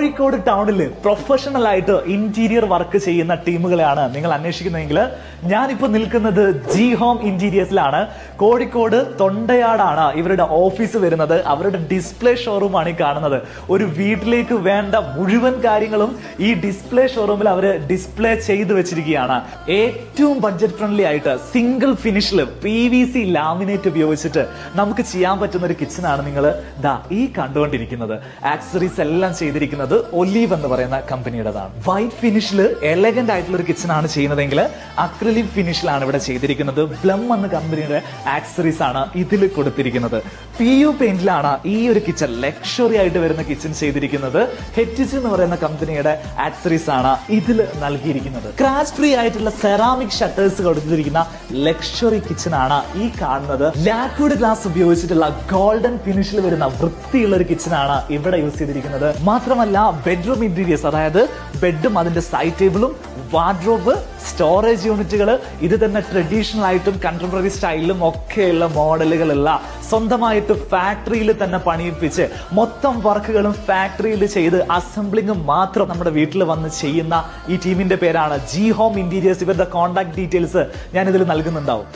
കോഴിക്കോട് ടൗണിൽ പ്രൊഫഷണൽ ആയിട്ട് interior work ചെയ്യുന്ന ടീമുകളെയാണ് നിങ്ങൾ അന്വേഷിക്കുന്നതെങ്കിൽ ഞാനിപ്പോൾ നിൽക്കുന്നത് ജി ഹോം ഇന്റീരിയേഴ്സിലാണ്. കോഴിക്കോട് തൊണ്ടയാടാണ് ഇവരുടെ ഓഫീസ് വരുന്നത്. അവരുടെ ഡിസ്പ്ലേ ഷോറൂമാണ് ഈ കാണുന്നത്. ഒരു വീട്ടിലേക്ക് വേണ്ട മുഴുവൻ കാര്യങ്ങളും ഈ ഡിസ്പ്ലേ ഷോറൂമിൽ അവർ ഡിസ്പ്ലേ ചെയ്തു വെച്ചിരിക്കുകയാണ്. ഏറ്റവും ബഡ്ജറ്റ് ഫ്രണ്ട്ലി ആയിട്ട് സിംഗിൾ ഫിനിഷിൽ PVC ലാമിനേറ്റ് ഉപയോഗിച്ചിട്ട് നമുക്ക് ചെയ്യാൻ പറ്റുന്ന ഒരു കിച്ചണാണ് നിങ്ങൾ ഈ കണ്ടുകൊണ്ടിരിക്കുന്നത്. ആക്സസറീസ് എല്ലാം ചെയ്തിരിക്കുന്നത് ഒലീവ് എന്ന് പറയുന്ന കമ്പനിയുടേതാണ്. വൈറ്റ് ഫിനിഷിൽ എലഗന്റ് ആയിട്ടുള്ള ഒരു കിച്ചൺ ആണ് ചെയ്യുന്നതെങ്കിൽ അക്രിലിക് ഫിനിഷിലാണ് ഇവിടെ ചെയ്തിരിക്കുന്നത്. ബ്ലം എന്ന കമ്പനിയുടെ ആക്സസറീസ് ആണ് ഇതിൽ കൊടുത്തിരിക്കുന്നത്. PU പെയിന്റിലാണ് ഈ ഒരു കിച്ചൺ ലക്ഷറി ആയിട്ട് വരുന്ന കിച്ചൺ ചെയ്തിരിക്കുന്നത്. ഹെറ്റിച്ച് എന്ന് പറയുന്ന കമ്പനിയുടെ ആക്സസറീസ് ആണ് ഇതിൽ നൽകിയിരിക്കുന്നത്. സ്ക്രാച്ച് ഫ്രീ ആയിട്ടുള്ള സെറാമിക് ഷട്ടേഴ്സ് കൊടുത്തിരിക്കുന്ന ലക്ഷറി കിച്ചൺ ആണ് ഈ കാണുന്നത്. ലാക്വിഡ് ഗ്ലാസ് ഉപയോഗിച്ചിട്ടുള്ള ഗോൾഡൻ ഫിനിഷിൽ വരുന്ന വൃത്തിയുള്ള ഒരു കിച്ചൺ ആണ് ഇവിടെ യൂസ് ചെയ്തിരിക്കുന്നത്. മാത്രമല്ല ബെഡ്റൂം ഇന്റീരിയേഴ്സ്, അതായത് ബെഡും അതിന്റെ സൈഡ് ടേബിളും വാർഡ്രോബ്, സ്റ്റോറേജ് യൂണിറ്റുകൾ ഇത് തന്നെ ട്രഡീഷണൽ ആയിട്ടും കണ്ടംപററി സ്റ്റൈലിലും ഒക്കെയുള്ള മോഡലുകളല്ല, സ്വന്തമായിട്ട് ഫാക്ടറിയിൽ തന്നെ പണിയിപ്പിച്ച് മൊത്തം വർക്കുകളും ഫാക്ടറിയിൽ ചെയ്ത് അസംബ്ലിംഗ് മാത്രം നമ്മുടെ വീട്ടിൽ വന്ന് ചെയ്യുന്ന ഈ ടീമിന്റെ പേരാണ് ജി ഹോം ഇന്റീരിയേഴ്സ്. ഇവരുടെ കോൺടാക്ട് ഡീറ്റെയിൽസ് ഞാൻ ഇതിൽ നൽകുന്നുണ്ടാവും.